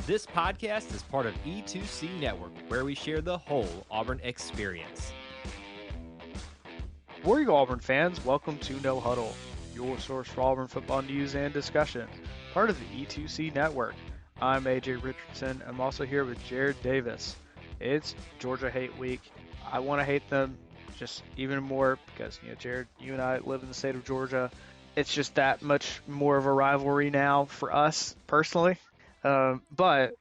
This podcast is part of E2C Network, where we share the whole Auburn experience. War Eagle Auburn fans, welcome to No Huddle, your source for Auburn football news and discussion, part of the E2C Network. I'm AJ Richardson. I'm also here with Jared Davis. It's Georgia Hate Week. I want to hate them just even more because, Jared, you and I live in the state of Georgia. It's just that much more of a rivalry now for us personally. But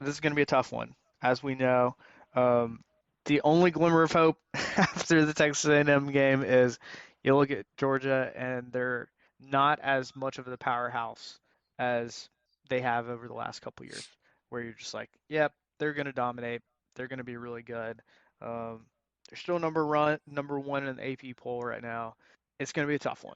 this is going to be a tough one, as we know. The only glimmer of hope after the Texas A&M game is you look at Georgia and they're not as much of the powerhouse as they have over the last couple years, where you're just like, yep, they're going to dominate. They're going to be really good. They're still number one in the AP poll right now. It's going to be a tough one.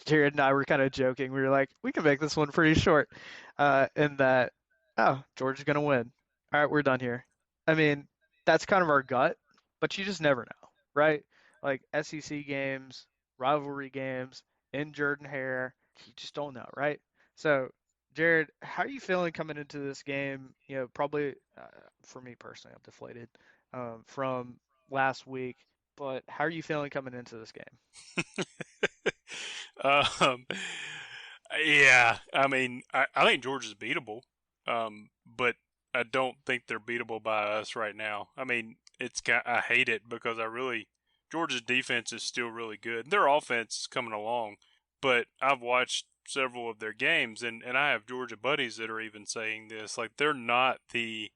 Jared and I were kind of joking. We were like, we can make this one pretty short, in that, oh, Georgia's going to win. All right, we're done here. I mean, that's kind of our gut, but you just never know, right? Like SEC games, rivalry games, in Jordan Hare, you just don't know, right? So, Jared, how are you feeling coming into this game? Probably for me personally, I'm deflated from last week, but how are you feeling coming into this game? um, yeah, I think Georgia's beatable, but I don't think they're beatable by us right now. I mean, I hate it because Georgia's defense is still really good. Their offense is coming along, but I've watched several of their games, and I have Georgia buddies that are even saying this. Like, they're not they're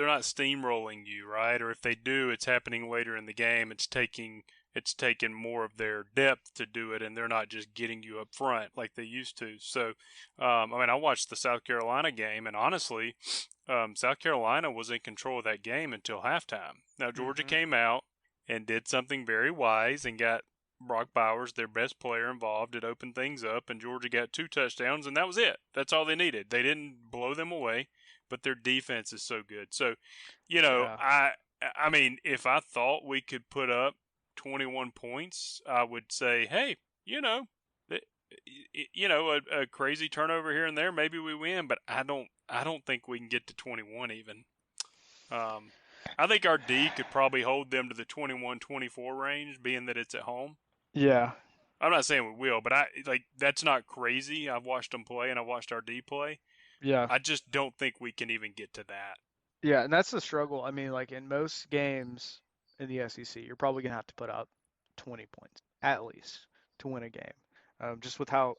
not steamrolling you, right? Or if they do, it's happening later in the game. It's taking more of their depth to do it, and they're not just getting you up front like they used to. So, I watched the South Carolina game, and honestly, South Carolina was in control of that game until halftime. Now, Georgia came out and did something very wise and got Brock Bowers, their best player, involved. It opened things up, and Georgia got 2 touchdowns, and that was it. That's all they needed. They didn't blow them away, but their defense is so good. So, Yeah. I mean, if I thought we could put up 21 points, I would say, hey, a crazy turnover here and there, maybe we win, but I don't think we can get to 21 even. I think our D could probably hold them to the 21-24 range, being that it's at home. Yeah. I'm not saying we will, but that's not crazy. I've watched them play, and I watched our D play. Yeah. I just don't think we can even get to that. Yeah, and that's the struggle. I mean, like in most games in the SEC, you're probably gonna have to put up 20 points at least to win a game. Just with how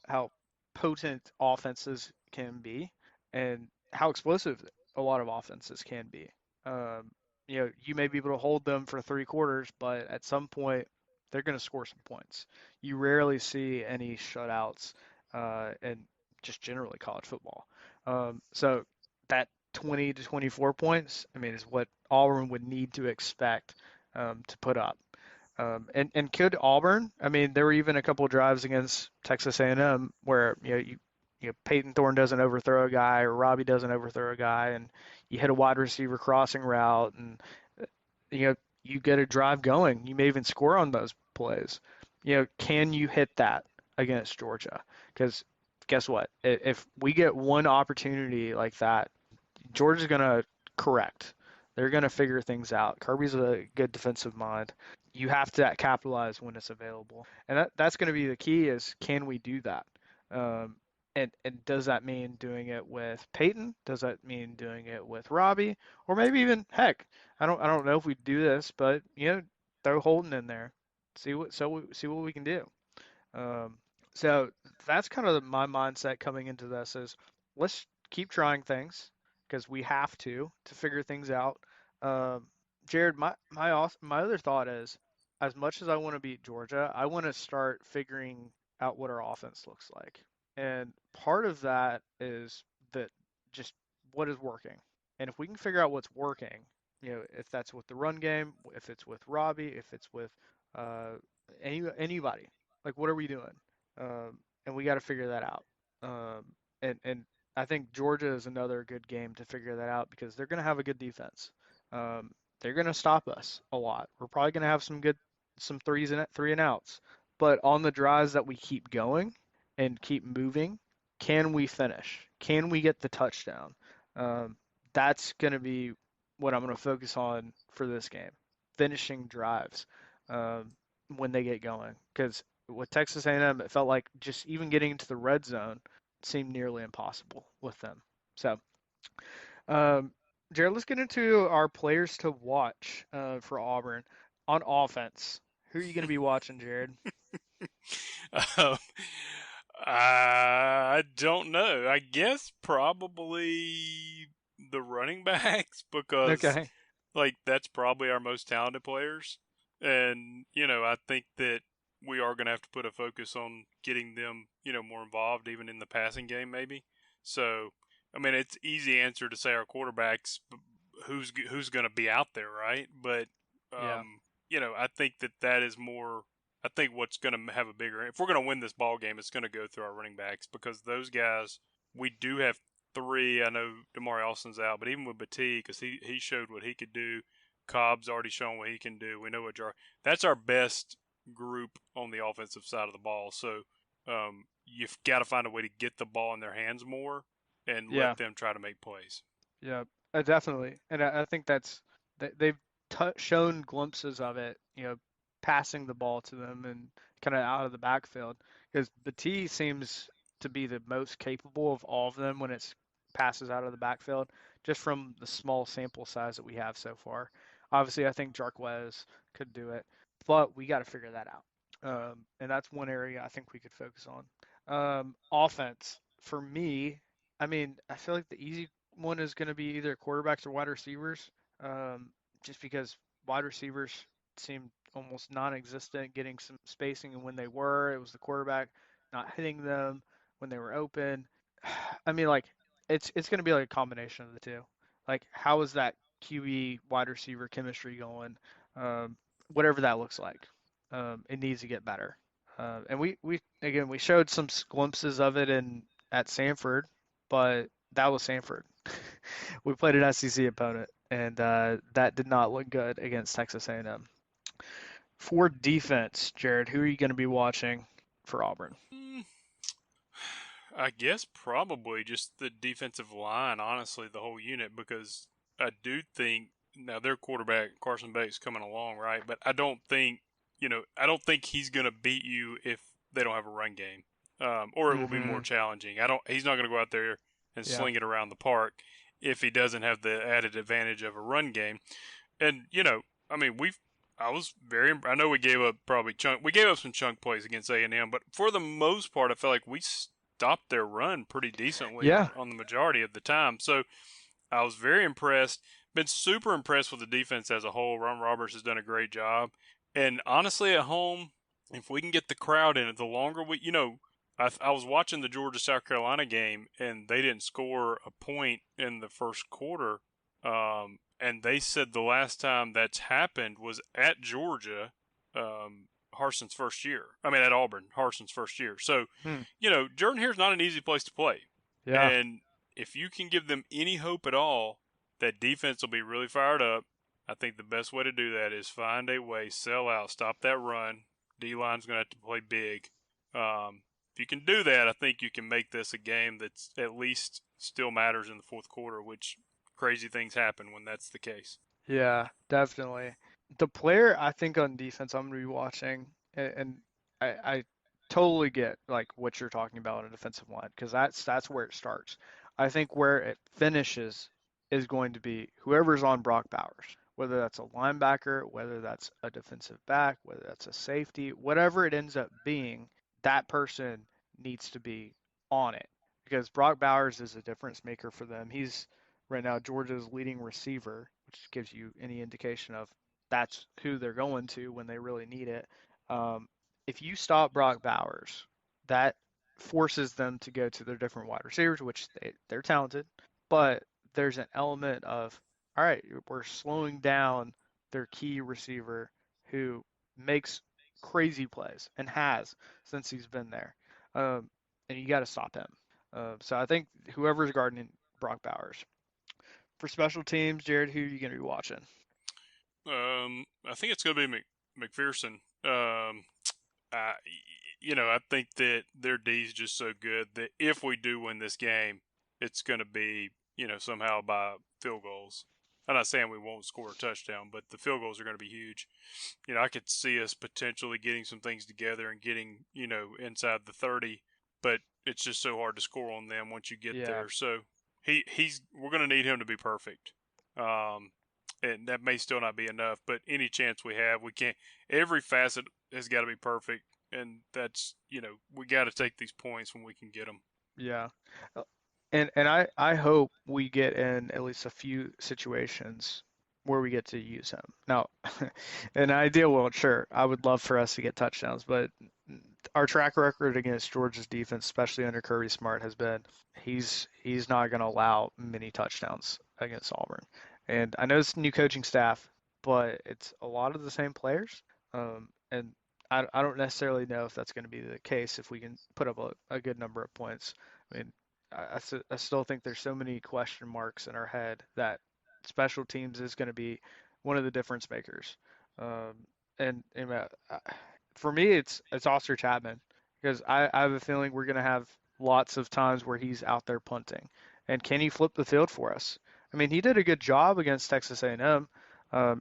potent offenses can be and how explosive a lot of offenses can be. Um, you may be able to hold them for 3 quarters, but at some point they're going to score some points. You rarely see any shutouts in just generally college football. So that 20 to 24 points, I mean, is what Auburn would need to expect to put up. And could Auburn? I mean, there were even a couple of drives against Texas A&M where Peyton Thorne doesn't overthrow a guy or Robbie doesn't overthrow a guy, and you hit a wide receiver crossing route, and you get a drive going. You may even score on those plays. Can you hit that against Georgia? Because guess what? If we get one opportunity like that, Georgia's gonna correct. They're gonna figure things out. Kirby's a good defensive mind. You have to capitalize when it's available, and that's going to be the key. Is can we do that? Um, and does that mean doing it with Peyton? Does that mean doing it with Robbie? Or maybe even heck, I don't know if we do this, but throw Holden in there, see what we can do. Um, so that's kind of my mindset coming into this is let's keep trying things because we have to figure things out. Um, Jared, my other thought is, as much as I want to beat Georgia, I want to start figuring out what our offense looks like. And part of that is that just what is working. And if we can figure out what's working, if that's with the run game, if it's with Robbie, if it's with uh, anybody, like what are we doing? And we got to figure that out. And I think Georgia is another good game to figure that out because they're going to have a good defense. Um, they're going to stop us a lot. We're probably going to have some three and outs. But on the drives that we keep going and keep moving, can we finish? Can we get the touchdown? That's going to be what I'm going to focus on for this game. Finishing drives when they get going. Because with Texas A&M, it felt like just even getting into the red zone seemed nearly impossible with them. So, Jared, let's get into our players to watch for Auburn on offense. Who are you going to be watching, Jared? Um, I don't know. I guess probably the running backs because Okay. like that's probably our most talented players. And, I think that we are going to have to put a focus on getting them, more involved even in the passing game maybe. So, I mean, it's easy answer to say our quarterbacks who's going to be out there, right? But Yeah. I think that is more I think what's going to have a bigger if we're going to win this ball game, it's going to go through our running backs because those guys we do have three. I know Damari Alston's out, but even with Batee, because he showed what he could do. Cobb's already shown what he can do. We know what that's our best group on the offensive side of the ball. So you've got to find a way to get the ball in their hands more and Yeah. let them try to make plays. Yeah, definitely, and I think they've shown glimpses of it. Passing the ball to them and kind of out of the backfield because Batee seems to be the most capable of all of them when it's passes out of the backfield, just from the small sample size that we have so far. Obviously, I think Jarquez could do it, but we got to figure that out. And that's one area I think we could focus on. Offense for me, I mean, I feel like the easy one is going to be either quarterbacks or wide receivers, just because wide receivers seem almost non-existent, getting some spacing, and when they were, it was the quarterback not hitting them when they were open. I mean, like it's going to be like a combination of the two. Like, how is that QB wide receiver chemistry going? Um, Whatever that looks like, it needs to get better. And we showed some glimpses of it in at Sanford, but that was Sanford. We played an SEC opponent, and that did not look good against Texas A&M. For defense, Jared, who are you going to be watching for Auburn? I guess probably just the defensive line, honestly, the whole unit, because I do think now their quarterback Carson Bates coming along, right? But I don't think I don't think he's going to beat you if they don't have a run game, or it will be more challenging. He's not going to go out there and Yeah. sling it around the park if he doesn't have the added advantage of a run game. And I mean, I know we gave up some chunk plays against A&M, but for the most part, I felt like we stopped their run pretty decently Yeah. on the majority of the time. So I was very impressed. Been super impressed with the defense as a whole. Ron Roberts has done a great job. And honestly, at home, if we can get the crowd in it, the longer I was watching the Georgia South Carolina game, and they didn't score a point in the first quarter. And they said the last time that's happened was at Georgia, Harson's first year. I mean, at Auburn, Harson's first year. So, Jordan Hare's not an easy place to play. Yeah. And if you can give them any hope at all that defense will be really fired up, I think the best way to do that is find a way, sell out, stop that run. D-line's going to have to play big. If you can do that, I think you can make this a game that's at least still matters in the fourth quarter, which crazy things happen when that's the case. Yeah, definitely. The player I think on defense I'm going to be watching, and I totally get like what you're talking about on a defensive line because that's where it starts. I think where it finishes is going to be whoever's on Brock Bowers, whether that's a linebacker, whether that's a defensive back, whether that's a safety, whatever it ends up being, that person needs to be on it because Brock Bowers is a difference maker for them. He's right now Georgia's leading receiver, which gives you any indication of that's who they're going to when they really need it. If you stop Brock Bowers, that forces them to go to their different wide receivers, which they're talented, but there's an element of, all right, we're slowing down their key receiver who makes crazy plays and has since he's been there. And you got to stop him. So I think whoever's guarding Brock Bowers. For special teams, Jared, who are you going to be watching? I think it's going to be McPherson. I, I think that their D is just so good that if we do win this game, it's going to be, somehow by field goals. I'm not saying we won't score a touchdown, but the field goals are going to be huge. I could see us potentially getting some things together and getting, inside the 30, but it's just so hard to score on them once you get Yeah. there. So we're going to need him to be perfect. And that may still not be enough, but any chance we have, we can't. Every facet has got to be perfect, and that's we got to take these points when we can get them. Yeah. Uh, and I hope we get in at least a few situations where we get to use him. Now, in an ideal world, sure, I would love for us to get touchdowns, but our track record against Georgia's defense, especially under Kirby Smart, has been he's not going to allow many touchdowns against Auburn. And I know it's new coaching staff, but it's a lot of the same players. And I don't necessarily know if that's going to be the case if we can put up a good number of points. I mean, I still think there's so many question marks in our head that special teams is going to be one of the difference makers. And for me, it's Oster Chapman because I have a feeling we're going to have lots of times where he's out there punting. And can he flip the field for us? I mean, he did a good job against Texas A&M.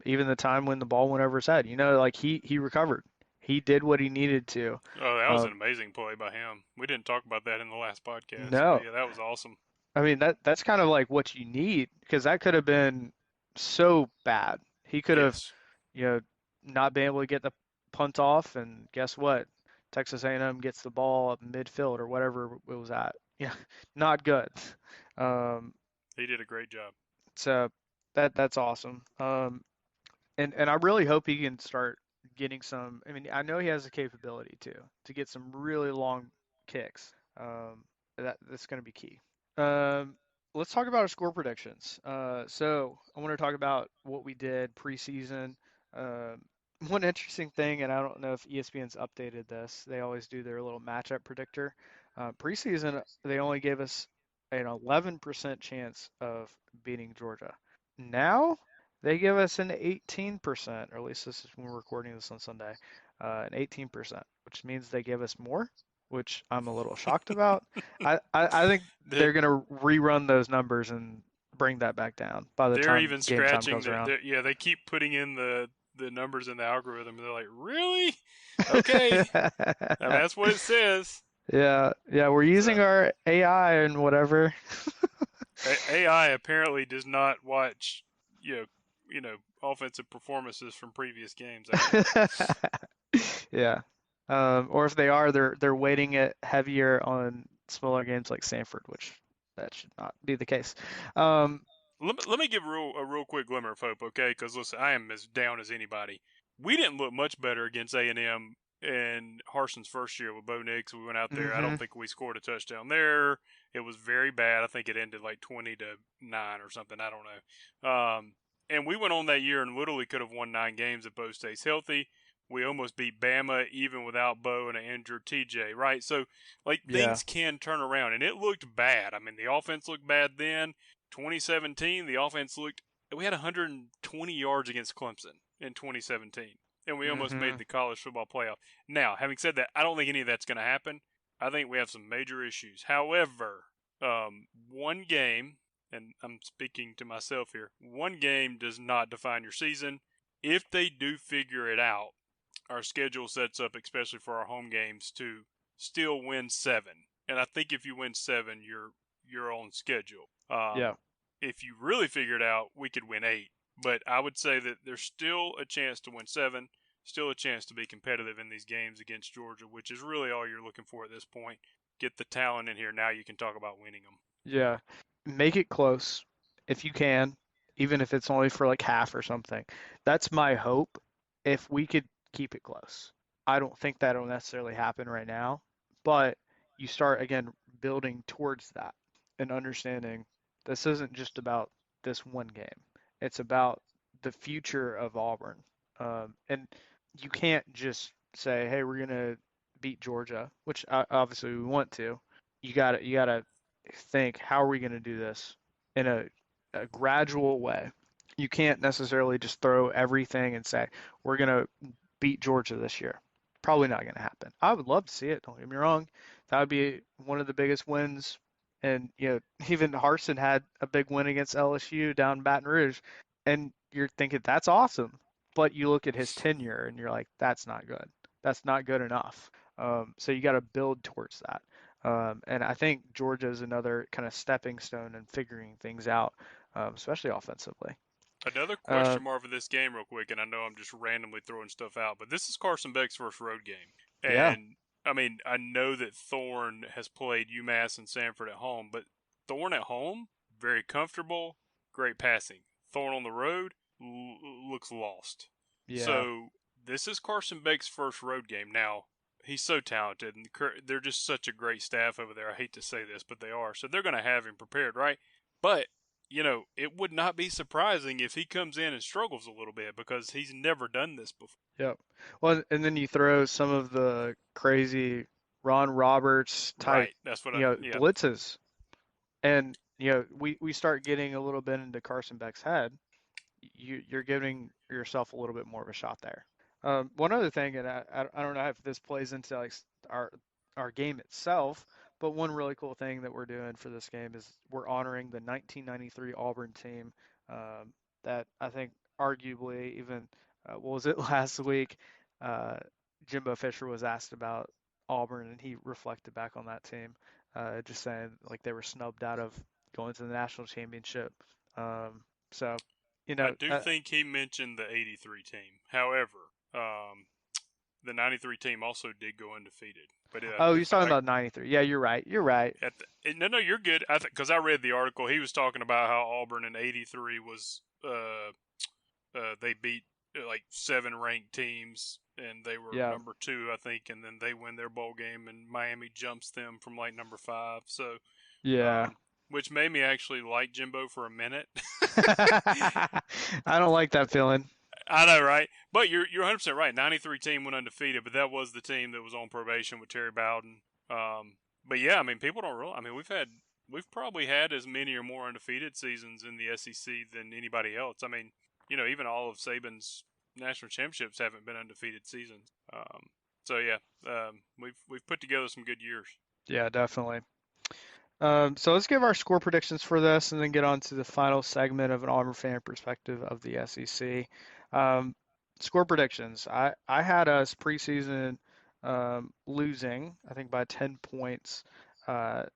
Even the time when the ball went over his head, like he recovered. He did what he needed to. Oh, that was an amazing play by him. We didn't talk about that in the last podcast. No, But yeah, that was awesome. I mean that's kind of like what you need because that could have been so bad. He could have, Yes. you know, not been able to get the punt off, and guess what? Texas A&M gets the ball up midfield or whatever it was at. Yeah, not good. Um, He did a great job. so that's awesome. And I really hope he can start getting some. I mean, I know he has the capability to get some really long kicks. That's going to be key. Um, let's talk about our score predictions. So I want to talk about what we did preseason. Um, one interesting thing, and I don't know if ESPN's updated this. They always do their little matchup predictor. Preseason, they only gave us an 11% chance of beating Georgia. Now they give us an 18%, or at least this is when we're recording this on Sunday, an 18%, which means they give us more, which I'm a little shocked about. I think they're going to rerun those numbers and bring that back down by the They're time even game time scratching comes around. yeah, they keep putting in the numbers in the algorithm. And they're like, really? Okay, that's what it says. Yeah, we're using So, our AI and whatever. AI apparently does not watch, offensive performances from previous games. I guess. Yeah. Or if they are, they're weighting it heavier on smaller games like Sanford, which that should not be the case. Um, Let me give a real quick glimmer of hope, okay? Because listen, I am as down as anybody. We didn't look much better against A&M in Harson's first year with Bo Nix. We went out there. I don't think we scored a touchdown there. It was very bad. I think it ended like 20-9 or something. I don't know. And we went on that year and literally could have won 9 games if Bo stays healthy. We almost beat Bama even without Bo and an injured TJ, right? So, yeah. things can turn around, and it looked bad. I mean, the offense looked bad then. 2017, the offense looked. We had 120 yards against Clemson in 2017, and we almost made the college football playoff. Now, having said that, I don't think any of that's going to happen. I think we have some major issues. However, one game, and I'm speaking to myself here, one game does not define your season. If they do figure it out, our schedule sets up, especially for our home games, to still win 7. And I think if you win 7, you're on schedule. Yeah. If you really figure it out, we could win 8. But I would say that there's still a chance to win 7, still a chance to be competitive in these games against Georgia, which is really all you're looking for at this point. Get the talent in here. Now you can talk about winning them. Yeah. Make it close if you can, even if it's only for like half or something. That's my hope if we could keep it close. I don't think that'll necessarily happen right now, but you start again building towards that and understanding this isn't just about this one game. It's about the future of Auburn. And you can't just say, "Hey, we're gonna beat Georgia," which obviously we want to. You gotta think, how are we gonna do this in a gradual way? You can't necessarily just throw everything and say, "We're gonna beat Georgia this year." Probably not going to happen. I would love to see it. Don't get me wrong. That would be one of the biggest wins. And even Harsin had a big win against LSU down in Baton Rouge, and you're thinking that's awesome. But you look at his tenure, and you're like, that's not good. That's not good enough. So you got to build towards that. And I think Georgia is another kind of stepping stone in figuring things out, especially offensively. Another question mark for this game, real quick, and I know I'm just randomly throwing stuff out, but this is Carson Beck's first road game. Yeah. And, I mean, I know that Thorne has played UMass and Sanford at home, but Thorne at home, very comfortable, great passing. Thorne on the road looks lost. Yeah. So this is Carson Beck's first road game. Now, he's so talented, and they're just such a great staff over there. I hate to say this, but they are. So they're going to have him prepared, right? But it would not be surprising if he comes in and struggles a little bit because he's never done this before. Yep. Well, and then you throw some of the crazy Ron Roberts type, Right. That's what blitzes, and we start getting a little bit into Carson Beck's head. You're giving yourself a little bit more of a shot there. One other thing, and I don't know if this plays into like our game itself, but one really cool thing that we're doing for this game is we're honoring the 1993 Auburn team that I think arguably even what was it last week? Jimbo Fisher was asked about Auburn, and he reflected back on that team, just saying like they were snubbed out of going to the national championship. So, I do think he mentioned the 83 team. However, the 93 team also did go undefeated. But he's talking about 93. Yeah, you're right. You're right. No, you're good. Because I read the article. He was talking about how Auburn in 83 was they beat like 7 ranked teams, and they were number 2, I think, and then they win their bowl game, and Miami jumps them from like number 5. So yeah. Which made me actually like Jimbo for a minute. I don't like that feeling. I know, right? But you're 100% right. 93 team went undefeated, but that was the team that was on probation with Terry Bowden. But yeah, I mean, people don't realize. I mean, we've probably had as many or more undefeated seasons in the SEC than anybody else. I mean, even all of Saban's national championships haven't been undefeated seasons. So yeah, we've put together some good years. Yeah, definitely. So let's give our score predictions for this and then get on to the final segment of an Auburn fan perspective of the SEC. Score predictions. I had us preseason losing, I think, by 10 points. I'm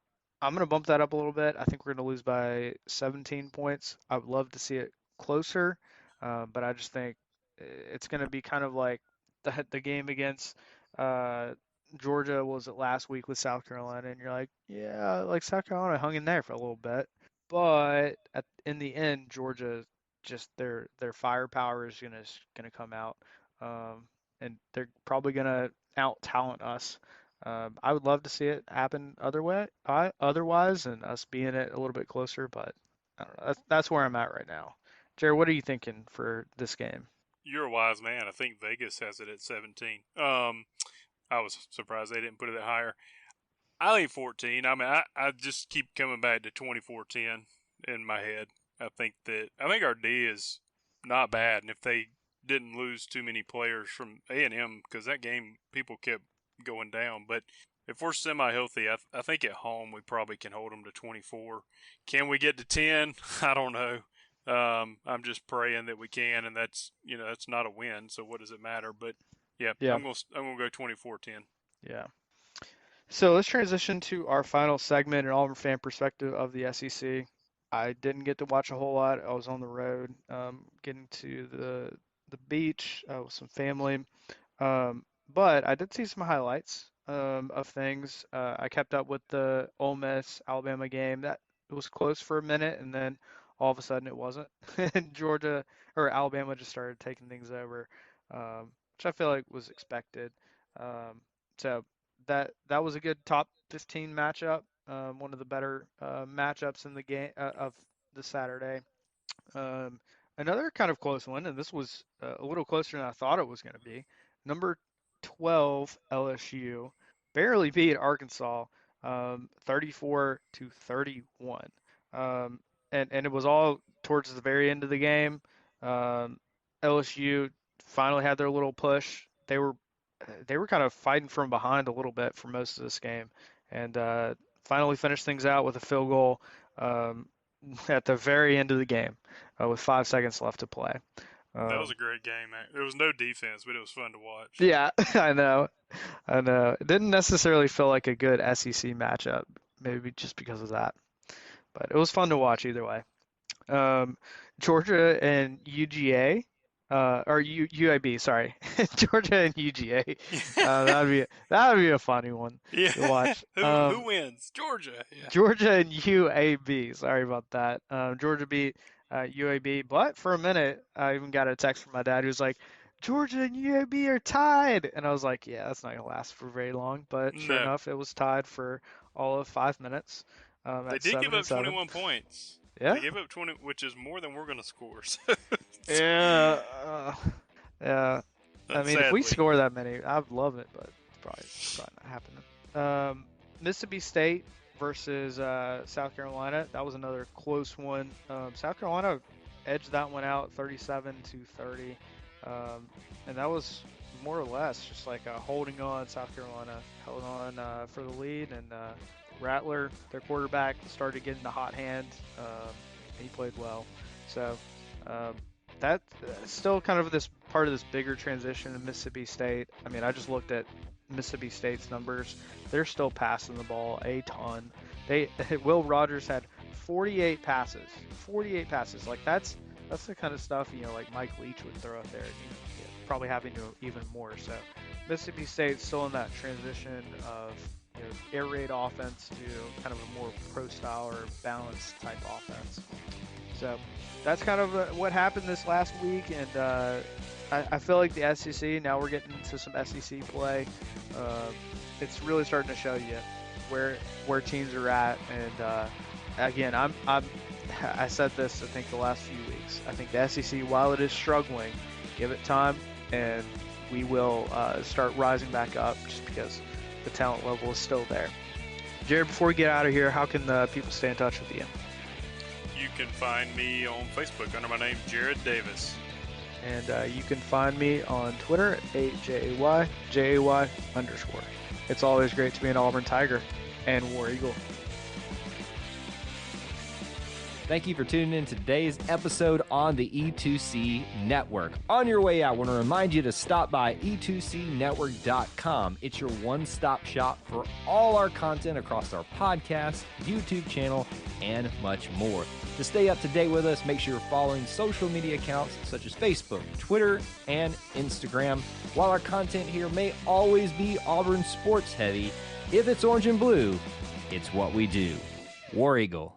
going to bump that up a little bit. I think we're going to lose by 17 points. I would love to see it closer, but I just think it's going to be kind of like the game against Georgia, was it last week with South Carolina, and you're like, yeah, like South Carolina hung in there for a little bit, but in the end, Georgia just their firepower is gonna come out, and they're probably gonna out talent us. I would love to see it happen otherwise, and us being it a little bit closer, but I don't know. That's where I'm at right now. Jared, what are you thinking for this game? You're a wise man. I think Vegas has it at 17. I was surprised they didn't put it that higher. I think 14. I mean, I just keep coming back to 24-10 in my head. I think our D is not bad, and if they didn't lose too many players from A&M, because that game people kept going down, but if we're semi-healthy, I think at home we probably can hold them to 24. Can we get to 10? I don't know. I'm just praying that we can, and that's not a win. So what does it matter? But yeah. I'm gonna go 24-10. Yeah. So let's transition to our final segment, an Auburn fan perspective of the SEC. I didn't get to watch a whole lot. I was on the road, getting to the beach with some family, but I did see some highlights of things. I kept up with the Ole Miss Alabama game. That it was close for a minute, and then all of a sudden it wasn't. And Georgia or Alabama just started taking things over, which I feel like was expected. So that was a good top 15 matchup, one of the better matchups in the game of the Saturday. Another kind of close one, and this was a little closer than I thought it was going to be. Number 12 LSU barely beat Arkansas, 34-31. And it was all towards the very end of the game. LSU finally had their little push. They were they were kind of fighting from behind a little bit for most of this game, and finally finished things out with a field goal um, at the very end of the game with 5 seconds left to play. That was a great game. There was no defense, but it was fun to watch. Yeah, I know. It didn't necessarily feel like a good SEC matchup, maybe just because of that. But it was fun to watch either way. Georgia and UGA, or UAB, sorry, Georgia and UGA. That would be a funny one to watch. Who wins? Georgia. Yeah. Georgia and UAB. Sorry about that. Georgia beat UAB, but for a minute, I even got a text from my dad who was like, Georgia and UAB are tied. And I was like, yeah, that's not going to last for very long. But sure enough, it was tied for all of 5 minutes. They did give up 21 points. Yeah. They gave up 20, which is more than we're going to score. So. Yeah. Yeah. I mean, sadly. if we score that many, I'd love it, but it's probably not happening. Mississippi State versus South Carolina. That was another close one. South Carolina edged that one out 37-30. And that was more or less just like holding on. South Carolina held on for the lead, and Rattler, their quarterback, started getting the hot hand. He played well. So that's still kind of this part of this bigger transition in Mississippi State. I mean, I just looked at Mississippi State's numbers. They're still passing the ball a ton. Will Rogers had 48 passes. 48 passes. Like that's the kind of stuff, like Mike Leach would throw out there. Probably having to even more. So Mississippi State's still in that transition of air raid offense to kind of a more pro style or balanced type offense. So that's kind of what happened this last week, and I feel like the SEC, now we're getting into some SEC play. It's really starting to show you where teams are at, and again, I said this I think the last few weeks. I think the SEC, while it is struggling, give it time, and we will start rising back up just because the talent level is still there. Jared, before we get out of here, how can people stay in touch with you? You can find me on Facebook under my name, Jared Davis. And you can find me on Twitter at JAY_. It's always great to be an Auburn Tiger and War Eagle. Thank you for tuning in to today's episode on the E2C Network. On your way out, I want to remind you to stop by e2cnetwork.com. It's your one-stop shop for all our content across our podcast, YouTube channel, and much more. To stay up to date with us, make sure you're following social media accounts such as Facebook, Twitter, and Instagram. While our content here may always be Auburn sports heavy, if it's orange and blue, it's what we do. War Eagle.